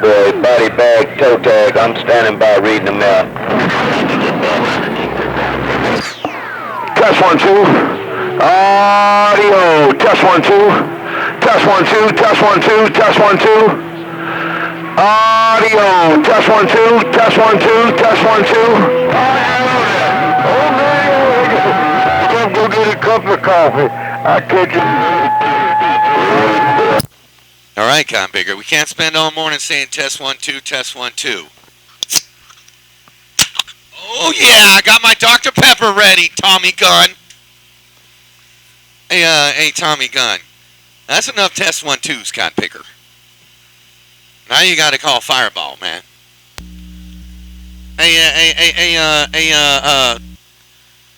boy, body bag, toe tag. I'm standing by reading them out. Test 1, 2. Audio. Test 1, 2. Test 1, 2. Test 1, 2. Test 1, 2. Audio. Test 1, 2. Test 1, 2. Test 1, 2. Oh, man. Go get a cup of coffee. I'll catch you. All right, Con Bigger. We can't spend all morning saying test 1, 2, test 1, 2. Oh, yeah. I got my Dr. Pepper ready, Tommy Gunn. Hey, Tommy Gunn. That's enough test 1, 2s, Con Picker. Now you got to call Fireball, man. Hey,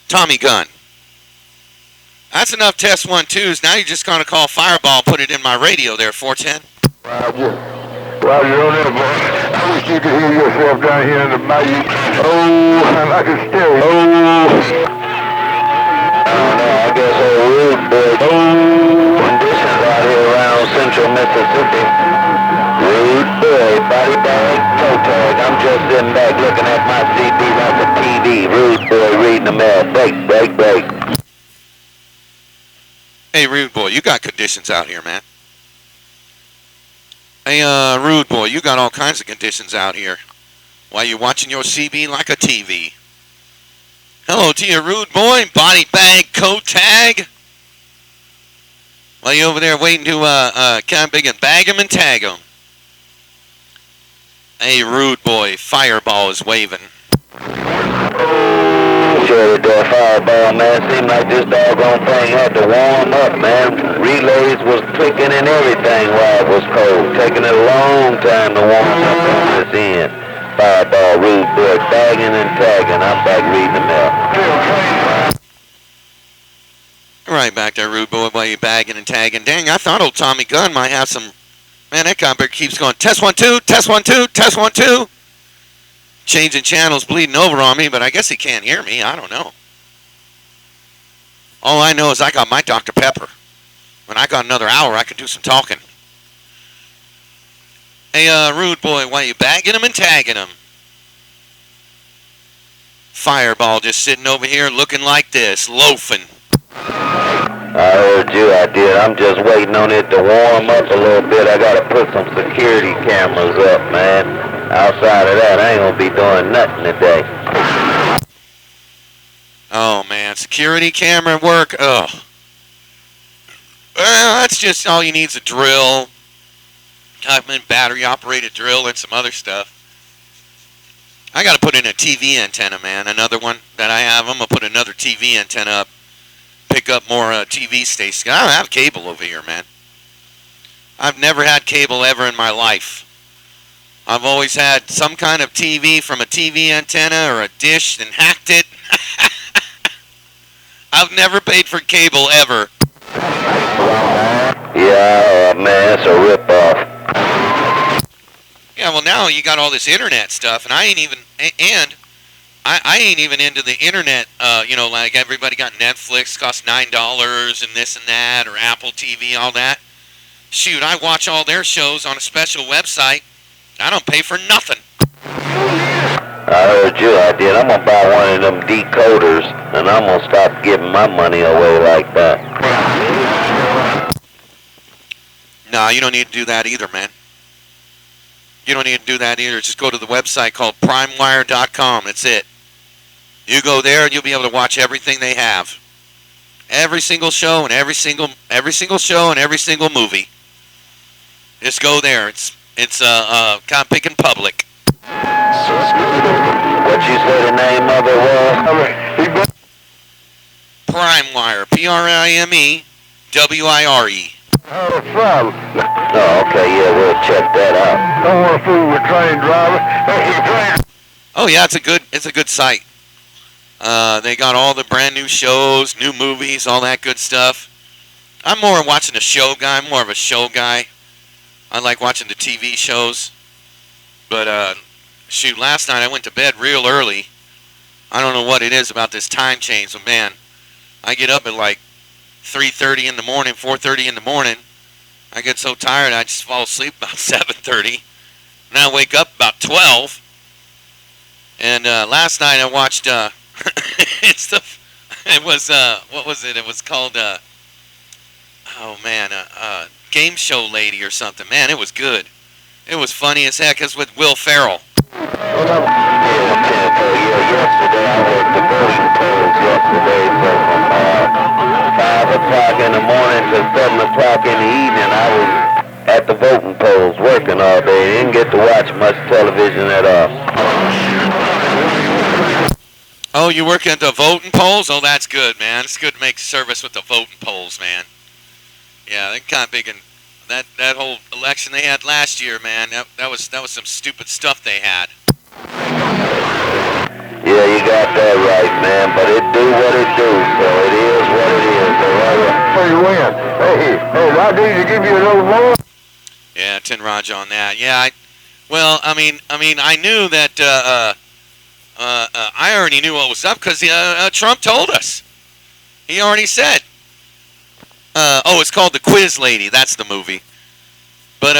Tommy Gunn. That's enough test 1, 2s. Now you're just going to call Fireball, put it in my radio there, 410. Roger. Roger on that, boy. I wish you could hear yourself down here in the bayou. Oh, like a stereo. Oh. I guess old rude boy. Oh, conditions out here around central Mississippi. Rude boy, body bag, toe tag. I'm just sitting back looking at my CD like a TV. Rude boy reading the mail. Break, break, break. Hey, Rude Boy, you got conditions out here, man. Hey, Rude Boy, you got all kinds of conditions out here while you're watching your CB like a TV. Hello to you, Rude Boy, body bag, coat tag. While you over there waiting to kind of big and bag him and tag him. Hey, Rude Boy, Fireball is waving. Sure, that Fireball, man. Seemed like this doggone thing had to warm up, man. Relays was clicking and everything while it was cold. Taking it a long time to warm up on this end. Fireball, Rude Boy, bagging and tagging. I'm back reading the mail. Right back there, Rude Boy, while you bagging and tagging. Dang, I thought old Tommy Gunn might have some... Man, that guy keeps going, test 1, 2, test 1, 2, test 1, 2. Changing channels, bleeding over on me, but I guess he can't hear me. I don't know. All I know is I got my Dr. Pepper. When I got another hour, I can do some talking. Hey, Rude Boy, why you bagging him and tagging him? Fireball just sitting over here looking like this, loafing. I heard you, I did. I'm just waiting on it to warm up a little bit. I gotta put some security cameras up, man. Outside of that, I ain't gonna be doing nothing today. Oh, man. Security camera work. Oh. Well, that's just all you need is a drill. Battery-operated drill and some other stuff. I got to put in a TV antenna, man. Another one that I have. I'm going to put another TV antenna up. Pick up more TV stations. I don't have cable over here, man. I've never had cable ever in my life. I've always had some kind of TV from a TV antenna or a dish and hacked it. I've never paid for cable ever. Yeah, man, it's a ripoff. Yeah, well now you got all this internet stuff, and I ain't even into the internet. Like everybody got Netflix, costs $9 and this and that, or Apple TV, all that. Shoot, I watch all their shows on a special website. I don't pay for nothing. I heard you, I did. I'm gonna buy one of them decoders, and I'm gonna stop giving my money away like that. No, you don't need to do that either, man. You don't need to do that either. Just go to the website called primewire.com. That's it. You go there and you'll be able to watch everything they have. Every single show and every single show and every single movie. Just go there. It's kind of picking public. What you say the name of it was? PrimeWire. Primewire. Oh, son. Oh, okay, yeah, we'll check that out. Don't want to fool with train driver. Oh yeah, it's a good site. They got all the brand new shows, new movies, all that good stuff. I'm more watching a show guy. I'm more of a show guy. I like watching the TV shows. But shoot, last night I went to bed real early. I don't know what it is about this time change, but man, I get up at like 3:30 in the morning, 4:30 in the morning. I get so tired I just fall asleep about 7:30. and I wake up about 12. And last night I watched. It was what was it? It was called Game Show Lady or something. Man, it was good. It was funny as heck. It's with Will Ferrell. Yesterday I worked the voting polls yesterday, so from 5 o'clock in the morning to 7 o'clock in the evening I was at the voting polls working all day. Didn't get to watch much television at all. Oh, you work at the voting polls? Oh, that's good, man. It's good to make service with the voting polls, man. Yeah, they kind of big in that whole election they had last year, man. That was some stupid stuff they had. Yeah, you got that right, man. But it do what it do, so it is what it is. Hey, you win. Hey, I need to give you a little more. Yeah, Tin Raj on that. Yeah, I knew that. I already knew what was up because Trump told us. He already said. It's called The Quiz Lady. That's the movie. But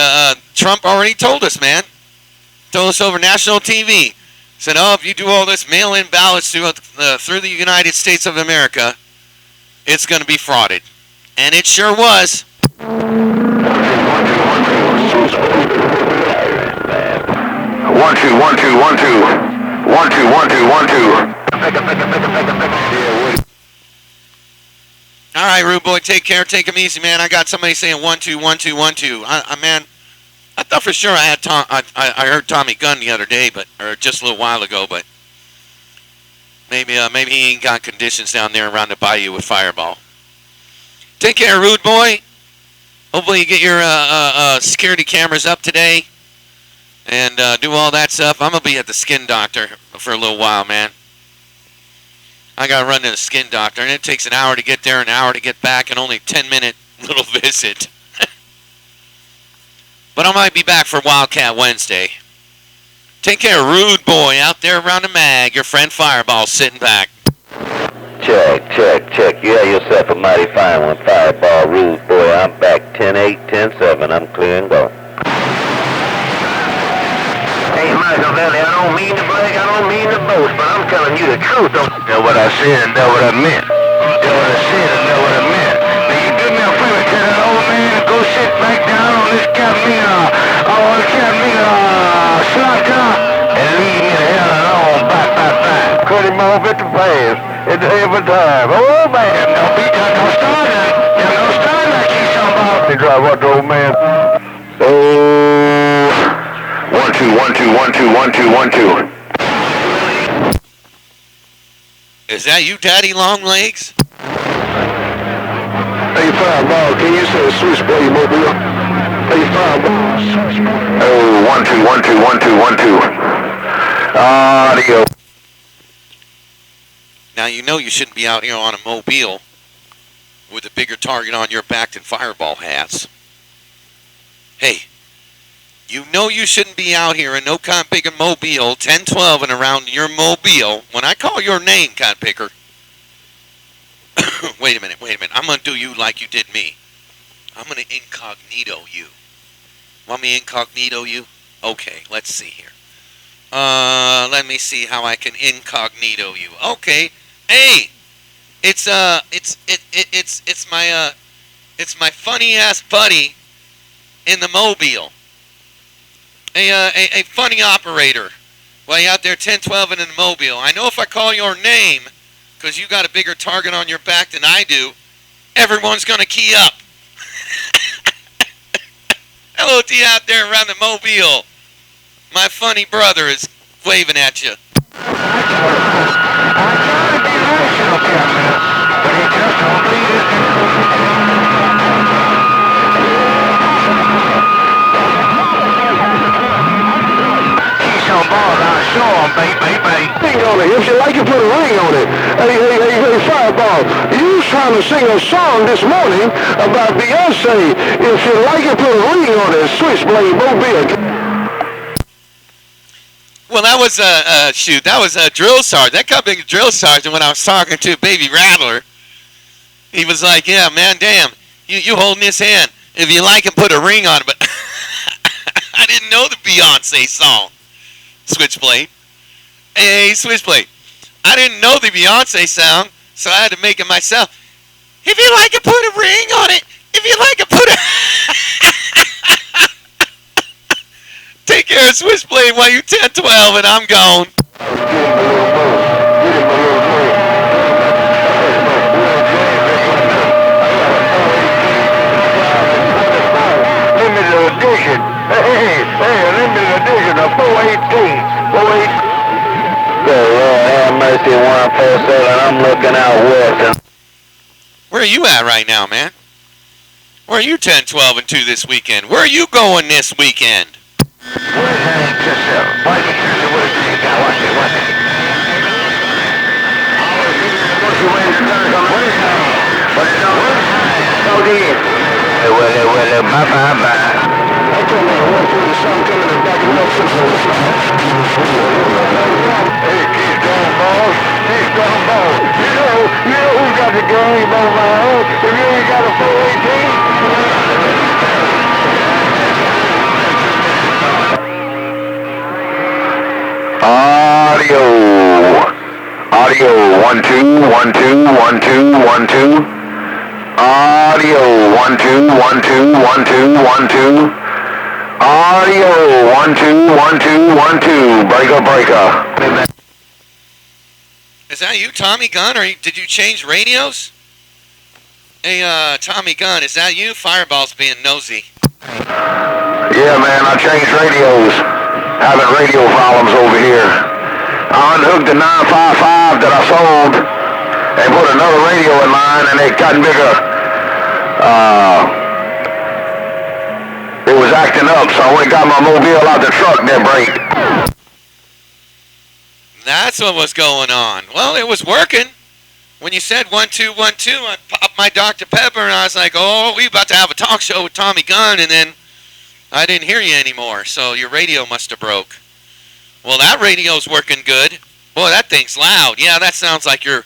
Trump already told us, man. Told us over national TV. Said, if you do all this mail-in ballots through the United States of America, it's going to be frauded. And it sure was. 1, 2, 1, 2, 1, 2. 1, 2, 1, 2, 1, 2. All right, Rude Boy, take care. Take him easy, man. I got somebody saying 1, 2, 1, 2, 1, 2. Man, I thought for sure I had I heard Tommy Gunn the other day, or just a little while ago, but maybe he ain't got conditions down there around the bayou with Fireball. Take care, Rude Boy. Hopefully you get your security cameras up today and do all that stuff. I'm gonna be at the skin doctor for a little while, man. I gotta run to the skin doctor, and it takes an hour to get there, an hour to get back, and only a 10-minute little visit. But I might be back for Wildcat Wednesday. Take care, Rude Boy, out there around the mag. Your friend Fireball sitting back. Check. You have yourself a mighty fine one, Fireball, Rude Boy. I'm back 10-8, 10-7. I'm clear and go. Hey, Michael Valley, I don't mean to brag, I don't mean to boast, but I'm telling you the truth. Don't know what I said and know what I meant. Know what I said and know what I meant. Now you do me a favor, tell that old man to go sit back down on this slot car and leave me the hell alone. Bye. Cut him off at the pass. Every time. Oh, man. Don't be done, don't start that. Don't start like you somebody. He drive what the old man? Oh. 1, 2, 1, 2, 1, 2, 1, 2, 1, 2. Is that you, Daddy Longlegs? Hey, Fireball, can you say a switchblade mobile? Hey, Fireball. Oh, 1, 2, 1, 2, 1, 2, 1, 2. Audio. Now you know you shouldn't be out here on a mobile with a bigger target on your back than Fireball has. Hey, you know you shouldn't be out here in no kind of bigger mobile, 10, 12 and around your mobile. When I call your name, Cotton Picker, wait a minute. I'm going to do you like you did me. I'm going to incognito you. Want me incognito you? Okay, let's see here. Let me see how I can incognito you. Okay. Hey, it's my funny ass buddy in the mobile. A funny operator. While you're out there 10, 12 and in the mobile. I know if I call your name, because you got a bigger target on your back than I do, everyone's gonna key up. Hello to you out there around the mobile. My funny brother is waving at you. If you like it, put a ring on it. Hey, Fireball, you was trying to sing a song this morning about Beyonce. If you like it, put a ring on it. Switchblade mobile. Well, that was that was a drill sergeant. That got big drill sergeant when I was talking to Baby Rattler. He was like, "Yeah, man, damn, you holding his hand. If you like it, put a ring on it." But I didn't know the Beyonce song. Switchblade. Hey, Switchblade. I didn't know the Beyonce song, so I had to make it myself. If you like it, put a ring on it. If you like it, put a... Take care of Switchblade while you 10-12, and I'm gone. Limited edition. Hey, limited edition of 418. 418. Good Lord, have mercy, 147. I'm looking out west. Where are you at right now, man? Where are you 10, 12, and 2 this weekend? Where are you going this weekend? You know who's got the game on my own? If you ain't got a 418. Audio 1 2 1 2 1 2 1 2. Audio 1 2 1 2 1 2 1 2. Audio 1 2 1 2 1 2. Breaker. Is that you, Tommy Gunn, or did you change radios? Hey, Tommy Gunn, is that you? Fireball's being nosy. Yeah, man, I changed radios. Having radio problems over here. I unhooked the 955 that I sold and put another radio in mine, and it got bigger. It was acting up, so I went and got my mobile out the truck that break. That's what was going on. Well, it was working. When you said 1 2 1 2, I popped my Dr. Pepper, and I was like, oh, we about to have a talk show with Tommy Gunn, and then I didn't hear you anymore, so your radio must have broke. Well, that radio's working good. Boy, that thing's loud. Yeah, that sounds like your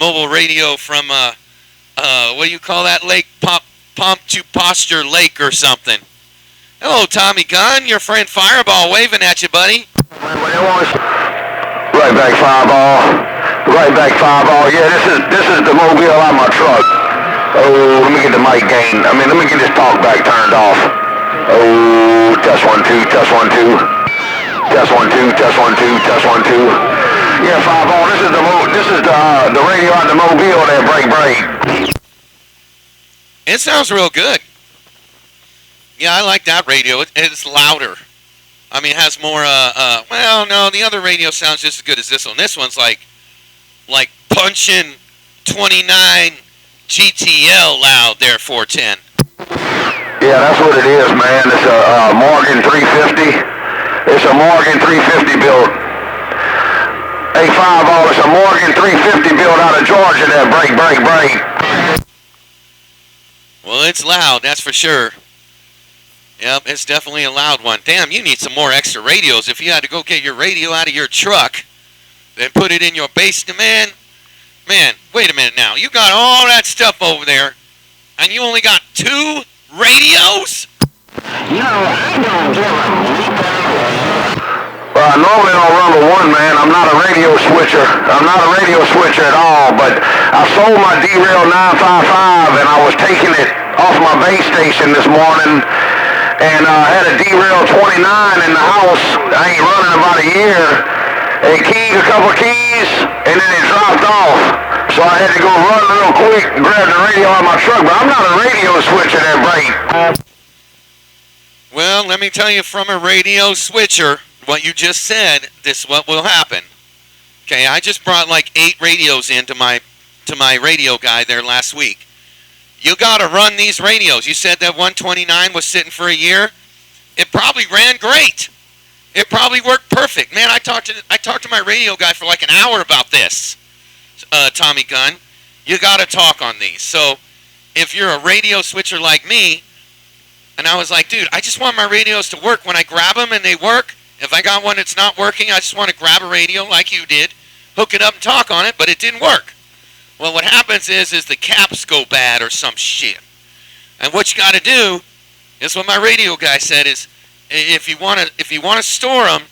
mobile radio from, what do you call that lake? Posture Lake or something. Hello, Tommy Gunn. Your friend Fireball waving at you, buddy. Right back, Fireball. Right back, Fireball. Yeah, this is the mobile on my truck. Oh, let me get the mic gain. Let me get this talk back turned off. Oh, test 1 2, test 1 2. Test 1 2, test 1 2, test 1 2. Yeah, Fireball, this is the radio on the mobile that break. It sounds real good. Yeah, I like that radio. It's louder. I mean, it has more, well, no, the other radio sounds just as good as this one. This one's like punching 29 GTL loud there, 410. Yeah, that's what it is, man. It's a Morgan 350. It's a Morgan 350 built. Hey, Fireball, it's a Morgan 350 built out of Georgia that break. Well, it's loud, that's for sure. Yep, it's definitely a loud one. Damn, you need some more extra radios. If you had to go get your radio out of your truck, then put it in your basement, man, wait a minute now. You got all that stuff over there, and you only got 2 radios? No, I don't give a Well, I normally don't run with one, man. I'm not a radio switcher. I'm not a radio switcher at all, but I sold my D-Rail 955, and I was taking it off my base station this morning, and I had a D-Rail 29 in the house. I ain't running about a year. And a couple keys, and then it dropped off. So I had to go run real quick and grab the radio out of my truck, but I'm not a radio switcher that break. Well, let me tell you from a radio switcher, what you just said, this is what will happen. Okay, I just brought like 8 radios into my radio guy there last week. You got to run these radios. You said that 129 was sitting for a year. It probably ran great. It probably worked perfect. Man, I talked to my radio guy for like an hour about this, Tommy Gunn. You got to talk on these. So if you're a radio switcher like me, and I was like, dude, I just want my radios to work when I grab them and they work. If I got one that's not working, I just want to grab a radio like you did, hook it up and talk on it, but it didn't work. Well, what happens is the caps go bad or some shit. And what you got to do is what my radio guy said is, if you want to store them,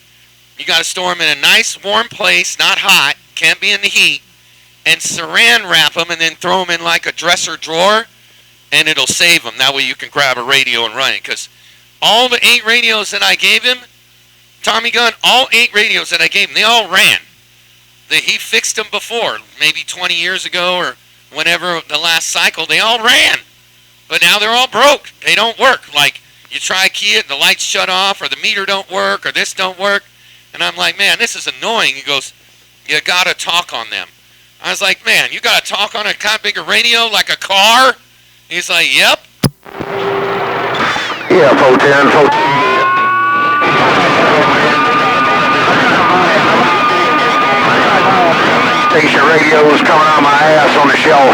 you got to store them in a nice warm place, not hot, can't be in the heat, and saran wrap them and then throw them in like a dresser drawer, and it'll save them. That way you can grab a radio and run it. Because all the 8 radios that I gave him, Tommy Gunn, all 8 radios that I gave him, they all ran. He fixed them before, maybe 20 years ago or whenever the last cycle, they all ran. But now they're all broke. They don't work. Like, you try to key it, the lights shut off, or the meter don't work, or this don't work. And I'm like, man, this is annoying. He goes, you got to talk on them. I was like, man, you got to talk on a kind of bigger radio like a car? He's like, yep. Yeah, 410. Station radios coming out my ass on the shelf.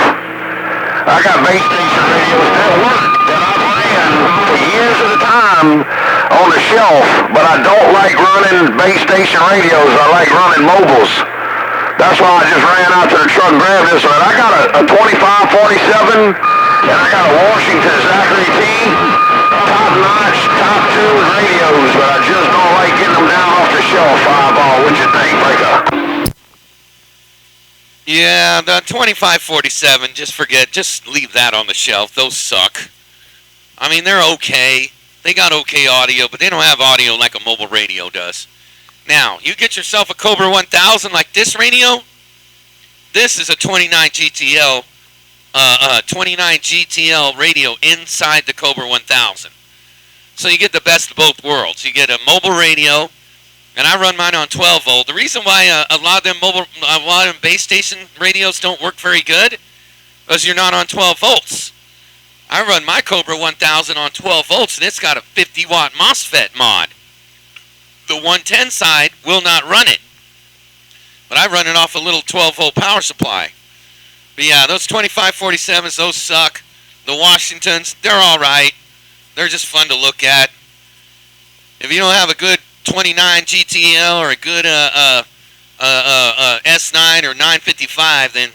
I got base station radios that work that I've ran for years at a time on the shelf, but I don't like running base station radios. I like running mobiles. That's why I just ran out to the truck and grabbed this one. I got a 2547 and I got a Washington Zachary T. Top-notch, top-tuned radios, but I just don't like getting them down off the shelf. Fireball, what you think, Breaker? Yeah, the 2547, just leave that on the shelf. Those suck. I mean, they're okay. They got okay audio, but they don't have audio like a mobile radio does. Now, you get yourself a Cobra 1000 like this radio. This is a 29 GTL radio inside the Cobra 1000. So you get the best of both worlds. You get a mobile radio, and I run mine on 12 volt. The reason why a lot of them base station radios don't work very good is you're not on 12 volts. I run my Cobra 1000 on 12 volts, and it's got a 50 watt MOSFET mod. The 110 side will not run it, but I run it off a little 12 volt power supply. But yeah, those 2547s, those suck. The Washingtons, they're all right. They're just fun to look at. If you don't have a good 29 GTL or a good S9 or 955, then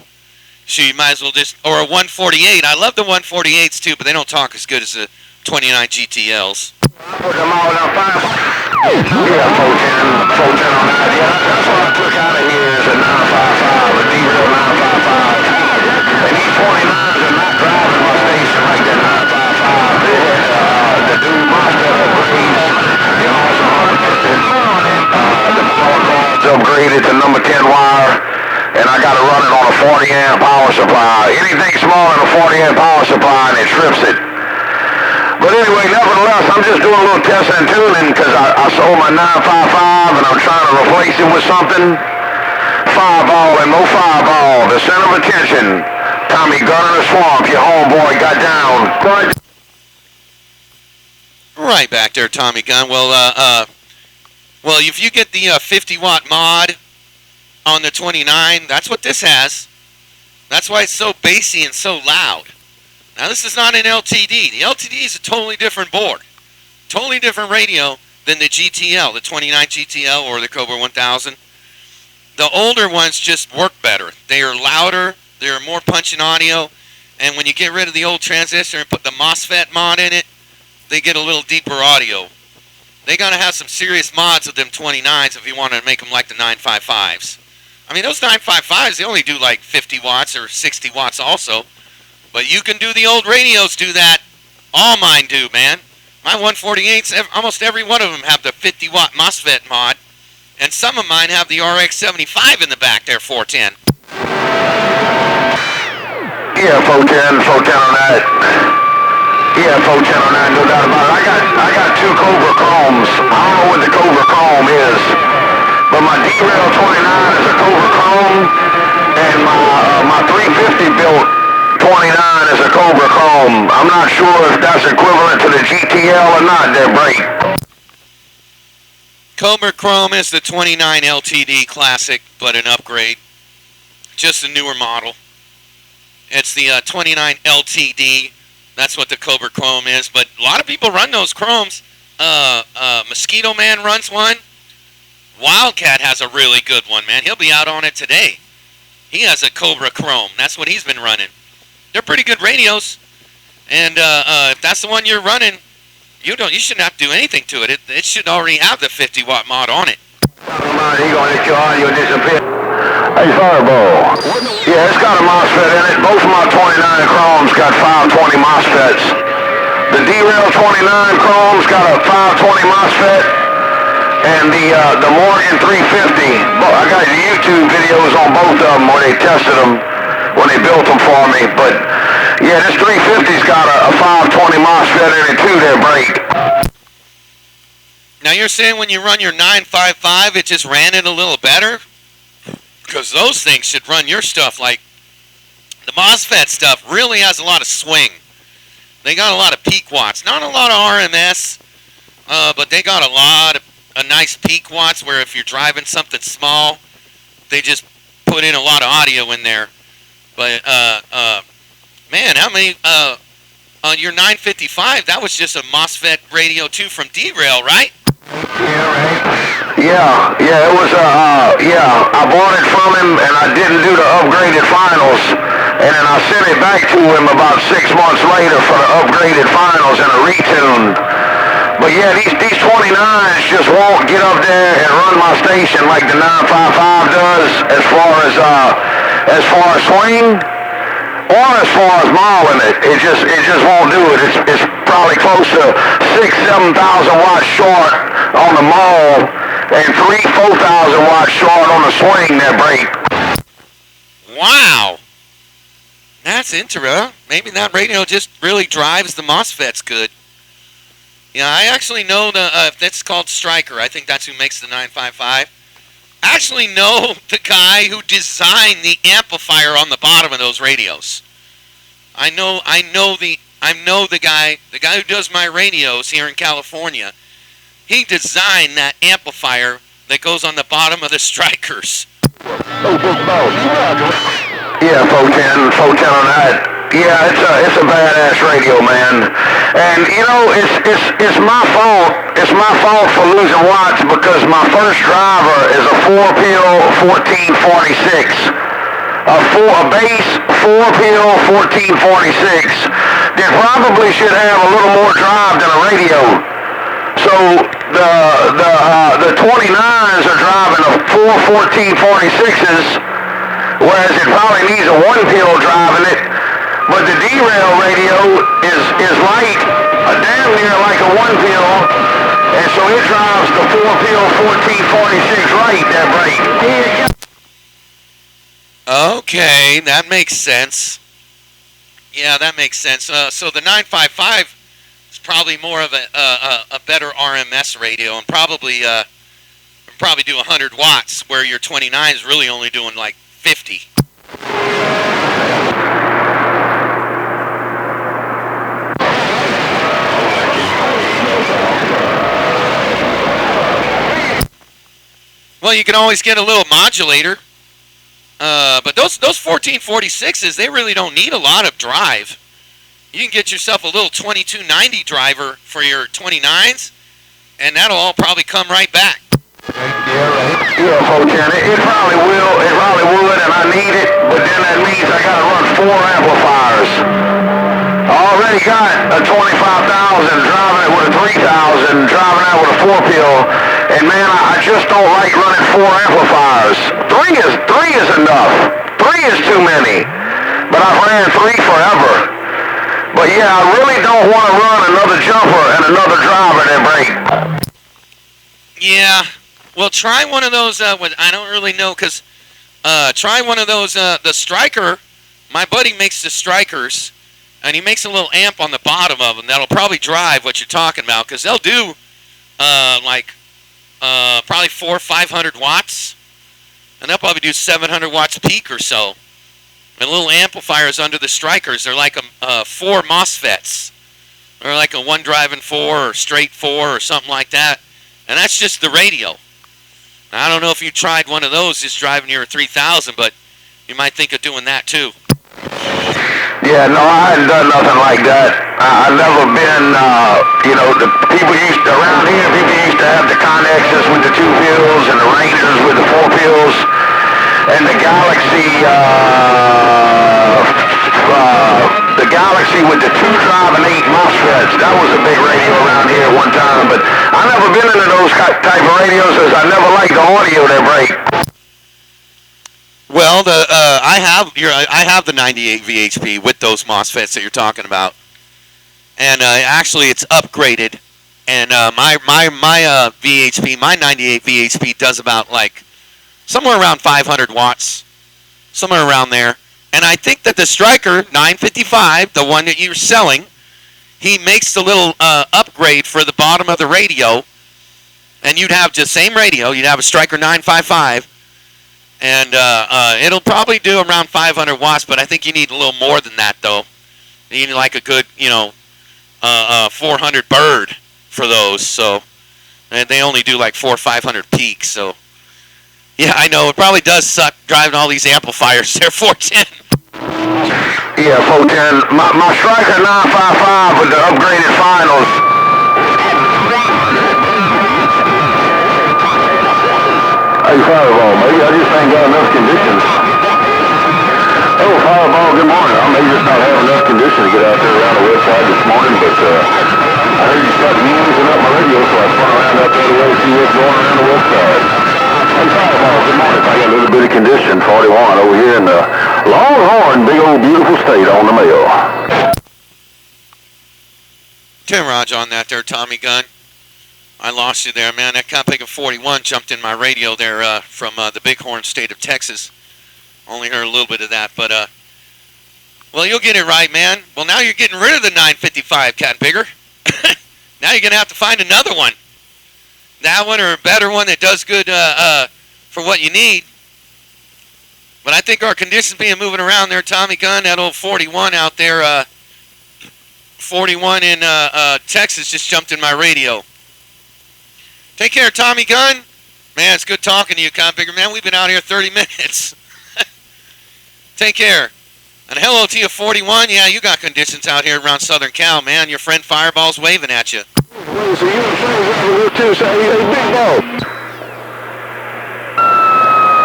shoot, you might as well just, or a 148. I love the 148s too, but they don't talk as good as the 29 GTLs. Put them all in 5. Yeah, 410 on that. Yeah, that's what I took out of here is a 955, a D-Real 955. And these 29s are not driving my station like that 955. They had the new MOSFET upgrades. They also the power cards upgraded to number 10 wire. And I got to run it on a 40 amp power supply. Anything smaller than a 40 amp power supply and it trips it. But anyway, nevertheless, I'm just doing a little testing and tuning because I sold my 955 and I'm trying to replace it with something. Fireball and more fireball. The center of attention. Tommy Gunn in the swamp. Your homeboy got down. Right back there, Tommy Gunn. Well, if you get the 50 watt mod on the 29, that's what this has. That's why it's so bassy and so loud. Now, this is not an LTD. The LTD is a totally different board. Totally different radio than the GTL, the 29 GTL or the Cobra 1000. The older ones just work better. They are louder. They are more punching audio. And when you get rid of the old transistor and put the MOSFET mod in it, they get a little deeper audio. They got to have some serious mods with them 29s if you want to make them like the 955s. I mean, those 955s, they only do like 50 watts or 60 watts also. But you can do the old radios do that. All mine do, man. My 148s, almost every one of them have the 50 watt MOSFET mod. And some of mine have the RX75 in the back there, 410. Yeah, 410 on that. Yeah, 410 on that, no doubt about it. I got 2 Cobra Chromes. I don't know what the Cobra Chrome is. But my D-Rail 29 is a Cobra Chrome. And my 350 built 29 is a Cobra Chrome. I'm not sure if that's equivalent to the GTL or not. They're break. Cobra Chrome is the 29 LTD Classic, but an upgrade. Just a newer model. It's the 29 LTD. That's what the Cobra Chrome is. But a lot of people run those Chromes. Mosquito Man runs one. Wildcat has a really good one, man. He'll be out on it today. He has a Cobra Chrome. That's what he's been running. They're pretty good radios. And if that's the one you're running, You shouldn't have to do anything to it. It should already have the 50-watt mod on it. He gonna let your audio disappear. Hey, Fireball. Yeah, it's got a MOSFET in it. Both of my 29 Chromes got 520 MOSFETs. The D-Rail 29 Chrome's got a 520 MOSFET, and the Morgan 350. I got YouTube videos on both of them where they tested them when they built them for me. But yeah, this 350's got a 520 MOSFET in it too. That break. Now you're saying when you run your 955, it just ran it a little better? Because those things should run your stuff like the MOSFET stuff really has a lot of swing. They got a lot of peak watts, not a lot of RMS, but they got a nice peak watts where if you're driving something small, they just put in a lot of audio in there. But man, how many on your 955? That was just a MOSFET radio too from D-Rail, right? Yeah, it was, I bought it from him, and I didn't do the upgraded finals, and then I sent it back to him about 6 months later for the upgraded finals and a retune. But yeah, these 29s just won't get up there and run my station like the 955 does as far as swing. Or as far as mauling it, it just won't do it. It's probably close to 6,000-7,000 watts short on the maul, and 3,000-4,000 watts short on the swing that break. Wow, that's interesting. Maybe that radio just really drives the MOSFETs good. Yeah, I actually know that's called Stryker. I think that's who makes the 955. I actually know the guy who designed the amplifier on the bottom of those radios. I know the guy who does my radios here in California. He designed that amplifier that goes on the bottom of the Strykers. Yeah, 410 on that. Yeah, it's a badass radio, man. And you know, it's my fault. It's my fault for losing watts because my first driver is a 4-pill 1446. A base 4-pill 1446 that probably should have a little more drive than a radio. So the 29s are driving a 4 1446s, whereas it probably needs a 1-pill driving it. But the D-Rail radio is like damn near like a 1-pill, and so it drives the 4-pill 1446 right, that break. Okay, that makes sense. Yeah, that makes sense. So the 955 is probably more of a better RMS radio, and probably do 100 watts, where your 29 is really only doing like 50. Well, you can always get a little modulator. But those 1446s, they really don't need a lot of drive. You can get yourself a little 2290 driver for your 29s, and that'll all probably come right back. Yeah, folks, it probably will. It probably would, and I need it, but then that means I got to run 4 amplifiers. I already got a 25,000 driving it with a 3,000, driving out with a 4-pill, and man, I just don't like running 4 amplifiers. 3 is enough. 3 is too many. But I've ran 3 forever. But yeah, I really don't want to run another jumper and another driver that break. Yeah. Well, try one of those. I don't really know, because try one of those. The Stryker. My buddy makes the Strykers, and he makes a little amp on the bottom of them that'll probably drive what you're talking about, because they'll do probably 400 or 500 watts, and they'll probably do 700 watts peak or so. And little amplifiers under the Strykers, they're like 4 MOSFETs, or like a 1 driving 4 or straight 4 or something like that. And that's just the radio. Now, I don't know if you tried one of those just driving your 3000, but you might think of doing that too. Yeah, no, I hadn't done nothing like that. I've never been, the people around here, people used to have the Connexes with the 2 pills and the Rangers with the 4 pills and the Galaxy, the Galaxy with the 2, 5, and 8 MOSFETs. That was a big radio around here at one time, but I never been into those type of radios as I never liked the audio they break. Well, I have the 98 VHP with those MOSFETs that you're talking about, and actually it's upgraded. And my VHP, my 98 VHP does about like somewhere around 500 watts, somewhere around there. And I think that the Striker 955, the one that you're selling, he makes the little upgrade for the bottom of the radio, and you'd have the same radio. You'd have a Striker 955, and it'll probably do around 500 watts. But I think you need a little more than that, though. You need like a good, 400 bird for those. So, and they only do like 400 or 500 peaks. So, yeah, I know it probably does suck driving all these amplifiers there, 410. Yeah, 410. My Striker 955 with the upgraded finals. Hey, Fireball, maybe I just ain't got enough conditions. Oh, Fireball, good morning. I may just not have enough conditions to get out there around the west side this morning, but I heard you started using up my radio, so I spun around out there to way to see what's going on the west side. Hey, Fireball, good morning. I got a little bit of condition, 41, over here in the Longhorn, big old beautiful state on the mail. Tim Raj on that there, Tommy Gunn. I lost you there, man. That Coppigan 41 jumped in my radio there from the Bighorn state of Texas. Only heard a little bit of that, but, well, you'll get it right, man. Well, now you're getting rid of the 955, Cat Bigger. Now you're going to have to find another one. That one or a better one that does good for what you need. But I think our conditions being moving around there, Tommy Gunn, that old 41 out there, 41 in Texas just jumped in my radio. Take care, Tommy Gunn. Man, it's good talking to you, Con Bigger. Man, we've been out here 30 minutes. Take care. And hello to you, 41. Yeah, you got conditions out here around Southern Cal, man. Your friend Fireball's waving at you. Well, so you and Frank over here too, say, hey, big ball.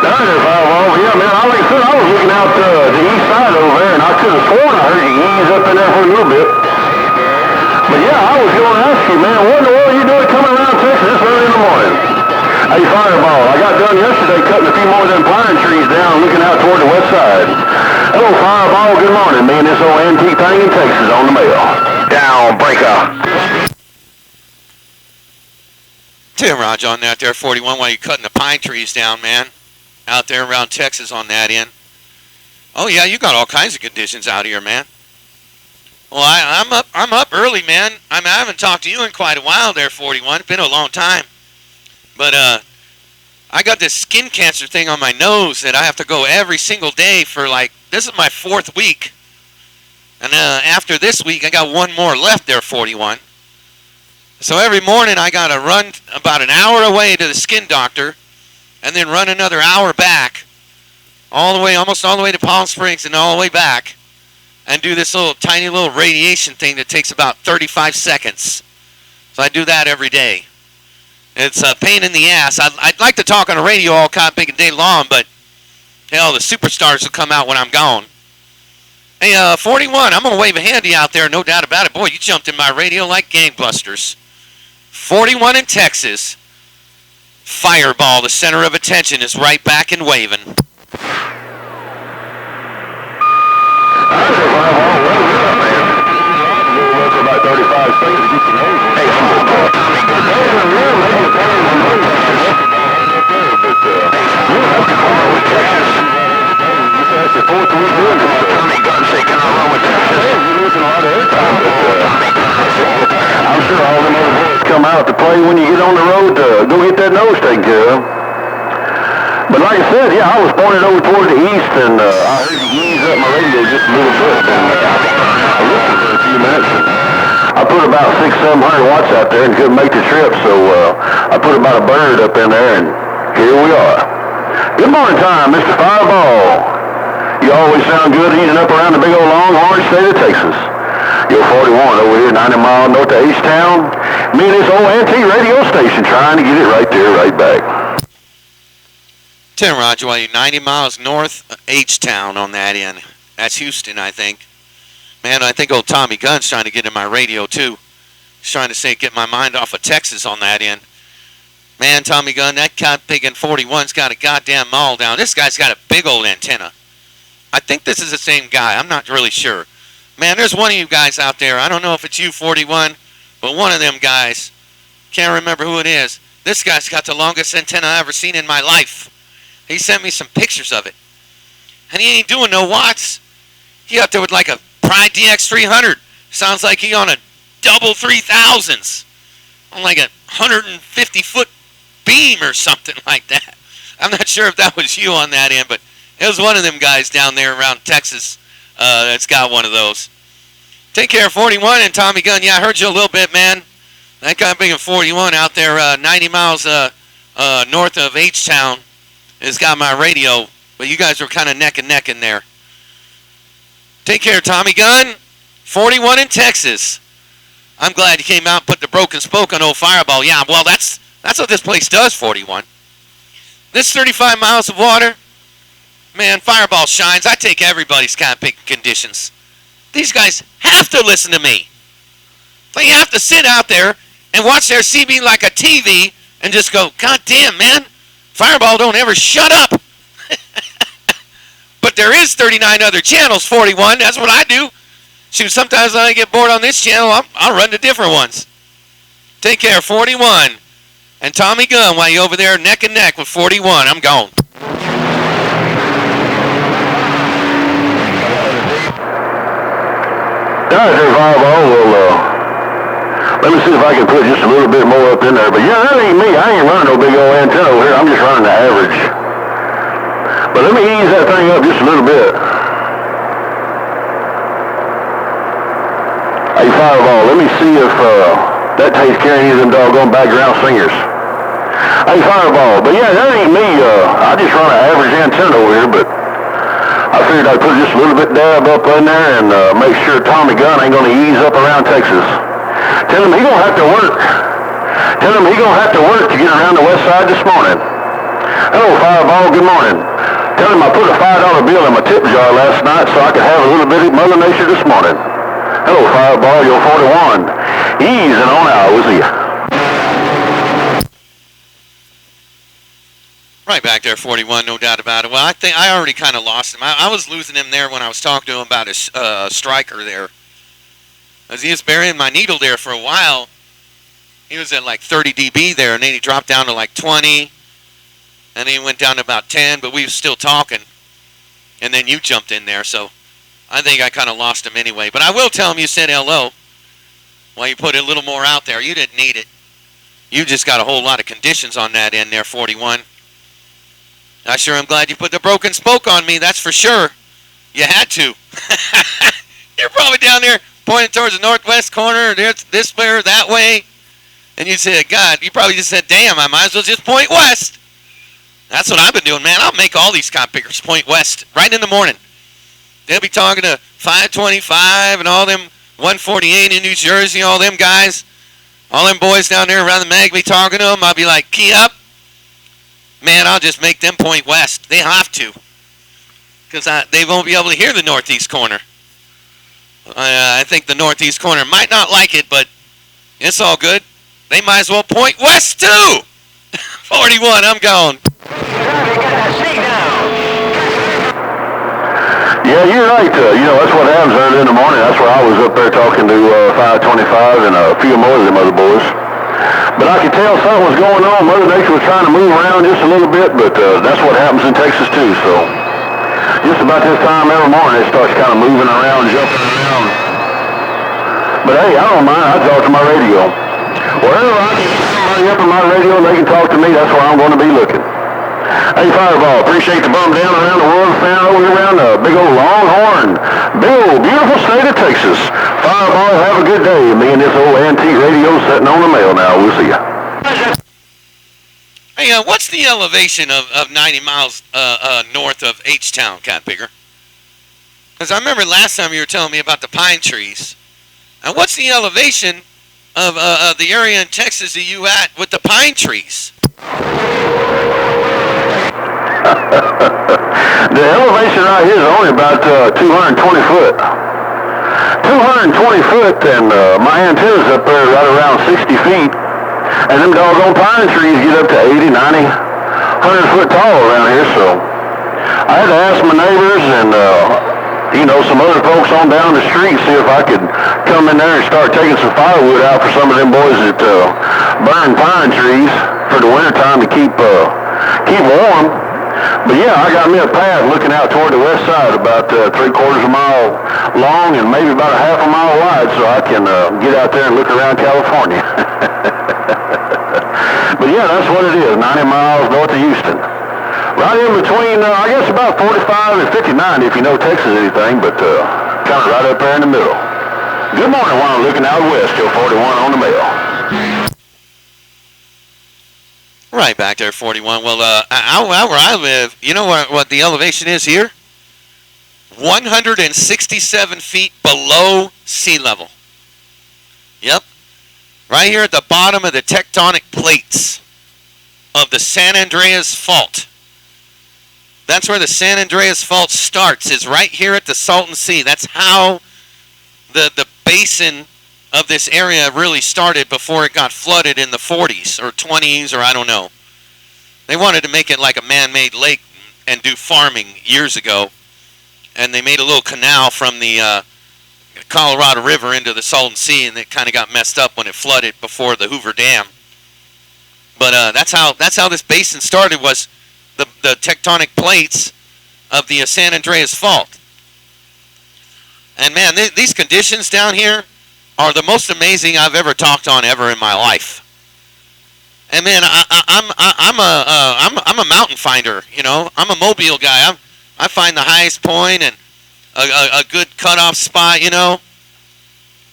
Down there, Fireball. Yeah, man, like I said, I was looking out the east side over there, and I could have sworn I heard you ease up in there for a little bit. But yeah, I was going to ask you, man, what in the world are you doing coming around Texas this early in the morning? Hey, Fireball, I got done yesterday cutting a few more of them pine trees down, looking out toward the west side. Hello, Fireball, good morning. Me and this old antique thing in Texas on the mail. Down, breaker. Tim Raj on that there, 41, while you're cutting the pine trees down, man. Out there around Texas on that end. Oh, yeah, you got all kinds of conditions out here, man. Well, I'm up early, man. I haven't talked to you in quite a while there, 41. It's been a long time. But I got this skin cancer thing on my nose that I have to go every single day for, like, this is my 4th week. And after this week, I got one more left there, 41. So every morning I got to run about an hour away to the skin doctor and then run another hour back all the way, almost all the way to Palm Springs and all the way back and do this little tiny little radiation thing that takes about 35 seconds. So I do that every day. It's a pain in the ass. I'd like to talk on the radio all kind of big day long, but hell, the superstars will come out when I'm gone. Hey, 41, I'm going to wave a hand to you out there, no doubt about it. Boy, you jumped in my radio like gangbusters. 41 in Texas. Fireball, the center of attention, is right back and waving. About 35 seconds to get your nose. Hey, that's your 4th week doing this. Tommy Gunn say, can I run with Texas? You're losing a lot of airtime, but I'm sure all them other boys come out to play when you get on the road to go get that nose taken care of. But like I said, yeah, I was pointed over toward the east, and I heard you ease up my radio just a little bit. And I listened for a few minutes. I put about 600-700 watts out there and couldn't make the trip, so I put about a bird up in there, and here we are. Good morning time, Mr. Fireball. You always sound good easing up around the big old Longhorn state of Texas. You're 41 over here, 90 miles north of H-Town. Me and this old antique radio station trying to get it right there, right back. Tim Roger, while you're 90 miles north of H-Town on that end. That's Houston, I think. Man, I think old Tommy Gunn's trying to get in my radio, too. He's trying to say get my mind off of Texas on that end. Man, Tommy Gunn, that pig in 41's got a goddamn maul down. This guy's got a big old antenna. I think this is the same guy. I'm not really sure. Man, there's one of you guys out there. I don't know if it's you, 41, but one of them guys. Can't remember who it is. This guy's got the longest antenna I've ever seen in my life. He sent me some pictures of it. And he ain't doing no watts. He up there with like a Pride DX300. Sounds like he on a double 3000s. On like a 150-foot beam or something like that. I'm not sure if that was you on that end, but it was one of them guys down there around Texas that's got one of those. Take care, 41 and Tommy Gunn. Yeah, I heard you a little bit, man. That guy big in 41 out there 90 miles north of H-Town has got my radio, but you guys were kind of neck and neck in there. Take care, Tommy Gunn. 41 in Texas. I'm glad you came out and put the broken spoke on old Fireball. Yeah, well, that's what this place does, 41. This 35 miles of water, man, Fireball shines. I take everybody's kind of pick conditions. These guys have to listen to me. They have to sit out there and watch their CB like a TV and just go, God damn, man, Fireball don't ever shut up. But there is 39 other channels, 41. That's what I do. Shoot, sometimes when I get bored on this channel, I'll run to different ones. Take care, 41. And Tommy Gunn, while you over there neck and neck with 41, I'm gone. All right, there, Fireball. Well, let me see if I can put just a little bit more up in there. But yeah, that ain't me. I ain't running no big old antenna over here. I'm just running the average. But let me ease that thing up just a little bit. Hey, Fireball, let me see if that takes care of any of them doggone background singers. Hey, Fireball, but yeah, that ain't me. I just run an average antenna over here, but I figured I'd put just a little bit dab up in there and make sure Tommy Gunn ain't going to ease up around Texas. Tell him he going to have to work. Tell him he going to have to work to get around the west side this morning. Hello, Fireball, good morning. Tell him I put a $5 bill in my tip jar last night so I could have a little bit of Mother Nature this morning. Hello, Fireball, you're 41. Easing on out, we'll see ya. Right back there, 41, no doubt about it. Well, I think I already kind of lost him. I was losing him there when I was talking to him about his striker there. As he was burying my needle there for a while, he was at like 30 dB there, and then he dropped down to like 20, and then he went down to about 10, but we were still talking, and then you jumped in there, so I think I kind of lost him anyway. But I will tell him you said hello. Well, you put a little more out there. You didn't need it. You just got a whole lot of conditions on that end there, 41. I sure am glad you put the broken spoke on me, that's for sure. You had to. You're probably down there pointing towards the northwest corner, this way or that way. And you said, God, you probably just said, damn, I might as well just point west. That's what I've been doing, man. I'll make all these cop pickers point west right in the morning. They'll be talking to 525 and all them 148 in New Jersey, all them guys, all them boys down there around the mag be talking to them. I'll be like, key up. Man, I'll just make them point west. They have to. Because they won't be able to hear the northeast corner. I think the northeast corner might not like it, but it's all good. They might as well point west too. 41, I'm going. Yeah, you're right. That's what happens early in the morning. That's where I was up there talking to 525 and a few more of them other boys. But I could tell something was going on. Mother Nature was trying to move around just a little bit, but that's what happens in Texas too. So just about this time every morning it starts kind of moving around, jumping around. But hey, I don't mind. I talk to my radio. Wherever I can get somebody up in my radio and they can talk to me, that's where I'm going to be looking. Hey, Fireball, appreciate the bum down around the world, fan over here around the big old Longhorn, big old beautiful state of Texas. Fireball, have a good day. Me and this old antique radio sitting on the mail now. We'll see ya. Hey, what's the elevation of 90 miles north of H-Town, Cat Picker? Because I remember last time you were telling me about the pine trees. And what's the elevation of the area in Texas that you at with the pine trees? The elevation right here is only about 220 foot. 220 foot, and my antenna's up there right around 60 feet. And them doggone pine trees get up to 80, 90, 100 foot tall around here, so I had to ask my neighbors and, some other folks on down the street, see if I could come in there and start taking some firewood out for some of them boys that burn pine trees for the wintertime to keep warm. But yeah, I got me a path looking out toward the west side, about 3/4 of a mile long and maybe about a half a mile wide, so I can get out there and look around California. But yeah, that's what it is, 90 miles north of Houston. Right in between, I guess about 45 and 59 if you know Texas anything, but kind of right up there in the middle. Good morning while I'm looking out west, Joe 41 on the mail. Right back there, 41. Well, out where I live, you know what the elevation is here? 167 feet below sea level. Yep. Right here at the bottom of the tectonic plates of the San Andreas Fault. That's where the San Andreas Fault starts, is right here at the Salton Sea. That's how the basin of this area really started before it got flooded in the 40s or 20s or I don't know. They wanted to make it like a man-made lake and do farming years ago. And they made a little canal from the Colorado River into the Salton Sea, and it kind of got messed up when it flooded before the Hoover Dam. But that's how this basin started, was the tectonic plates of the San Andreas Fault. And man, these conditions down here are the most amazing I've ever talked on ever in my life. And man, I'm a mountain finder, you know. I'm a mobile guy. I find the highest point and a good cutoff spot, you know.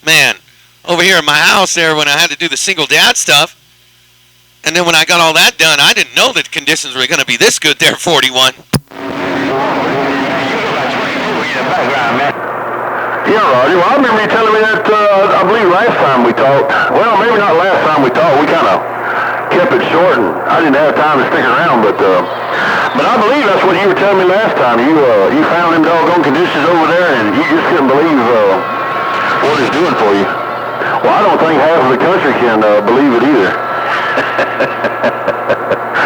Man, over here in my house there, when I had to do the single dad stuff, and then when I got all that done, I didn't know that conditions were going to be this good there, 41. Yeah, Roger. Well, I remember you telling me that, I believe last time we talked. Well, maybe not last time we talked. We kind of kept it short, and I didn't have time to stick around, but I believe that's what you were telling me last time. You found them doggone conditions over there, and you just couldn't believe what it's doing for you. Well, I don't think half of the country can believe it either.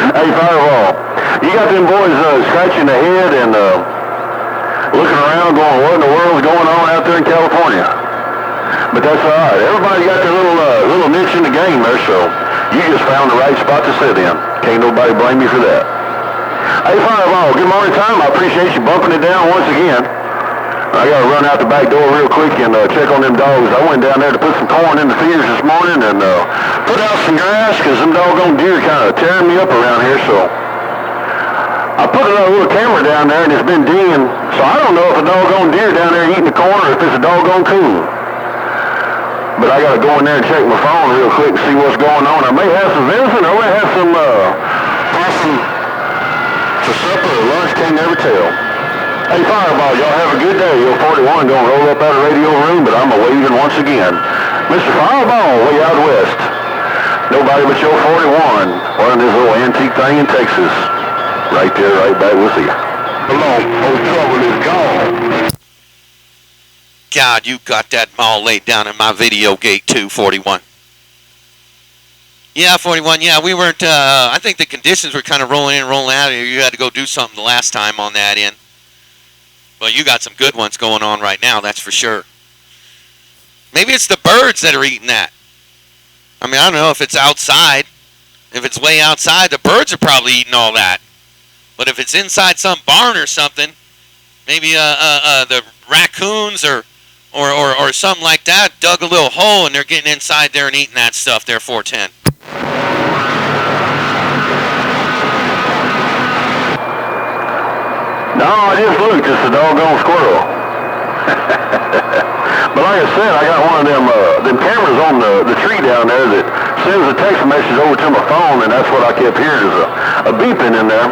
Hey, Fireball, you got them boys scratching their head and looking around going, what in the world's going on out there in California? But that's all right. Everybody got their little niche in the game there, so you just found the right spot to sit in. Can't nobody blame you for that. Hey, Fireball, good morning time. I appreciate you bumping it down once again. I got to run out the back door real quick and check on them dogs. I went down there to put some corn in the feeders this morning and put out some grass because them doggone deer kind of tearing me up around here, so I put another little camera down there and it's been dinging, so I don't know if a doggone deer down there eating the corn or if it's a doggone coon. But I got to go in there and check my phone real quick and see what's going on. I may have some venison or I may have some possum for supper or lunch, can't never tell. Hey, Fireball, y'all have a good day. Yo 41 gonna roll up out of radio room, but I'm a-waving once again. Mr. Fireball, way out west. Nobody but Yo 41 running this little antique thing in Texas. Right there, right back with you. Alone, old trouble is gone. God, you got that all laid down in my video gate too, 41. Yeah, 41, yeah, we weren't, I think the conditions were kind of rolling in and rolling out. You had to go do something the last time on that end. Well, you got some good ones going on right now, that's for sure. Maybe it's the birds that are eating that. I mean, I don't know if it's outside. If it's way outside, the birds are probably eating all that. But if it's inside some barn or something, maybe the raccoons or something like that dug a little hole and they're getting inside there and eating that stuff there, 410. No, I just looked. It's a doggone squirrel. But like I said, I got one of them cameras on the tree down there that sends a text message over to my phone, and that's what I kept hearing is a beeping in there.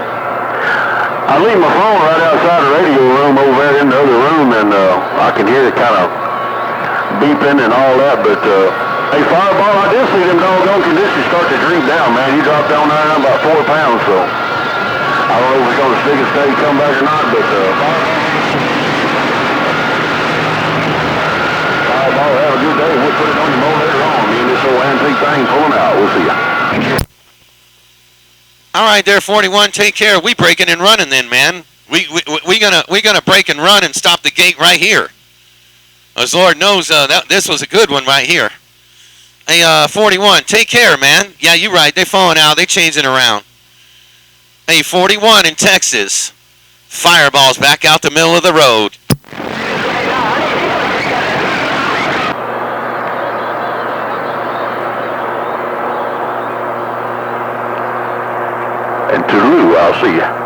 I leave my phone right outside the radio room over there in the other room, and I can hear it kind of beeping and all that. But hey, Fireball, I did see them doggone conditions start to drop down, man. You dropped down there about 4 pounds, so I don't know if it's going to stick and stay, come back or not, but Fireball. Have a good day. We'll put it on your mower later on. Me and this old antique thing pulling out. We'll see ya. All right, there, 41. Take care. We breaking and running then, man. We gonna break and run and stop the gate right here. As Lord knows, this was a good one right here. Hey, 41. Take care, man. Yeah, you're right. They falling out. They changing around. Hey, 41 in Texas. Fireball's back out the middle of the road. And toodaloo, I'll see ya.